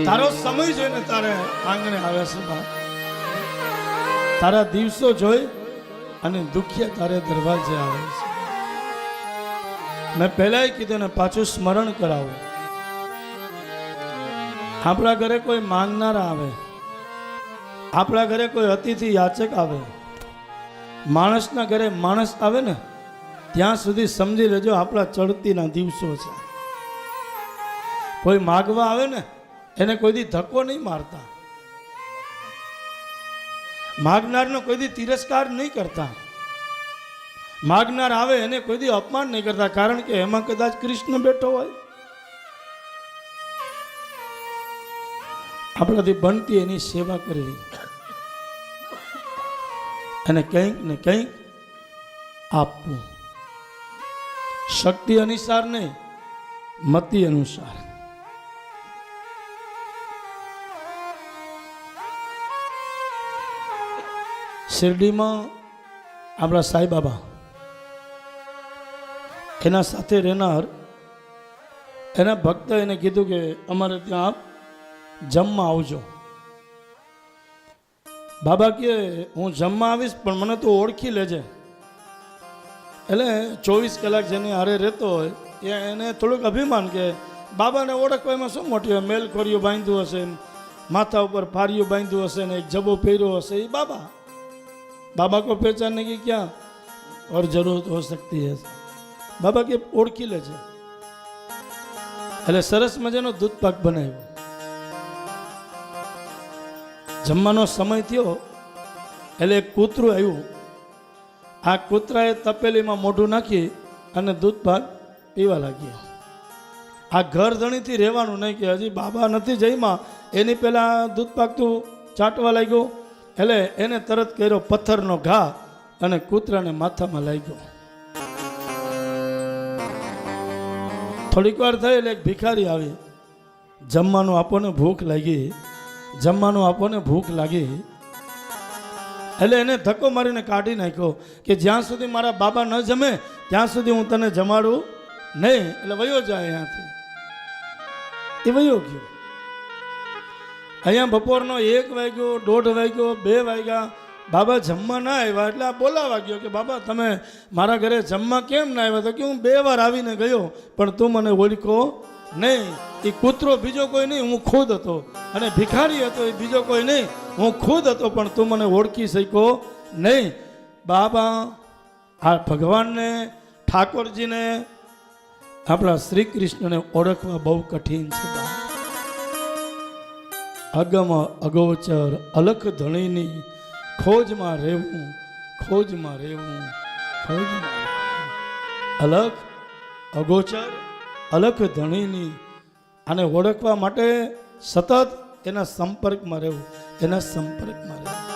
તારો સમય જોઈને તારે આંગણે આવે છે બા, તારા દિવસો જોઈ અને દુખિયા તારે દરવાજે આવે છે. મેં પહેલા કીધું ને પાછું સ્મરણ કરાવું. આપણા ઘરે કોઈ માંગનારા આવે, આપણા ઘરે કોઈ અતિથિ યાચક આવે, માણસના ઘરે માણસ આવે ને ત્યાં સુધી સમજી લેજો આપણા ચડતીના દિવસો છે. કોઈ માગવા આવે ને એને કોઈ દી ધક્કો નહીં મારતા, માગનારનો કોઈ દી તિરસ્કાર નહીં કરતા, માગનાર આવે એને કોઈ દી અપમાન નહીં કરતા, કારણ કે એમાં કદાચ કૃષ્ણ બેઠો હોય. આપણાથી બનતી એની સેવા કરવી અને કંઈક ને કંઈક આપવું, શક્તિ અનુસાર નહીં, મતિ અનુસાર. શિરડીમાં આપણા સાંઈ બાબા એના સાથે રહેનાર એના ભક્ત એને કીધું કે અમારે ત્યાં આપ જમવા આવજો. બાબા કહે હું જમવા આવીશ પણ મને તો ઓળખી લેજે. એટલે 24 કલાક જેની હારે રહેતો હોય એને થોડુંક અભિમાન કે બાબાને ઓળખવામાં શું મોટી હોય, મેલ ખોરીઓ બાંધ્યું હશે, માથા ઉપર ફારીઓ બાંધ્યું હશે ને એક જબો પહેર્યો હશે, એ બાબા. बाबा को पहचानने की क्या और जरूरत हो सकती है. बाबा के ओळखी लेजे. એટલે સરસ મજાનો દૂધ પાક બનાવ્યો. જમવાનો સમય થયો એટલે એક કૂતરું આવ્યું. આ કૂતરાએ તપેલીમાં મોઢું નાખી અને દૂધ પાક પીવા લાગ્યો. આ ઘર ધણીથી રહેવાનું નહીં કે હજી બાબા નથી જઈમાં એની પહેલાં દૂધ પાક તું ચાટવા લાગ્યો. એટલે એને તરત કર્યો પથ્થરનો ઘા અને કૂતરાને માથામાં લાગ્યો. થોડીક વાર થઈ એટલે એક ભિખારી આવી. જમવાનું આપોને ભૂખ લાગી, જમવાનું આપોને ભૂખ લાગી. એટલે એને ધક્કો મારીને કાઢી નાખ્યો કે જ્યાં સુધી મારા બાબા ન જમે ત્યાં સુધી હું તને જમાડું નહીં. એટલે વયો જાય અહીંયાથી. એ વયો ગયો. અહીંયા બપોરનો 1 વાગ્યો, 1:30 વાગ્યો, 2 વાગ્યા, બાબા જમવા ના આવ્યા. એટલે આ બોલાવા ગયો કે બાબા તમે મારા ઘરે જમવા કેમ ના આવ્યા? તો કે હું 2 વાર આવીને ગયો પણ તું મને ઓળખો નહીં. એ કૂતરો બીજો કોઈ નહીં, હું ખુદ હતો. અને ભિખારી હતો એ બીજો કોઈ નહીં, હું ખુદ હતો. પણ તું મને ઓળખી શક્યો નહીં. બાબા આ ભગવાનને, ઠાકોરજીને, આપણા શ્રી કૃષ્ણને ઓળખવા બહુ કઠિન છે. અગમ અગોચર અલખ ધણીની ખોજમાં રહેવું, ખોજમાં રહેવું, ખોજમાં રહેવું. અલખ અગોચર અલખ ધણીની. આને ઓળખવા માટે સતત એના સંપર્કમાં રહેવું, એના સંપર્કમાં રહેવું.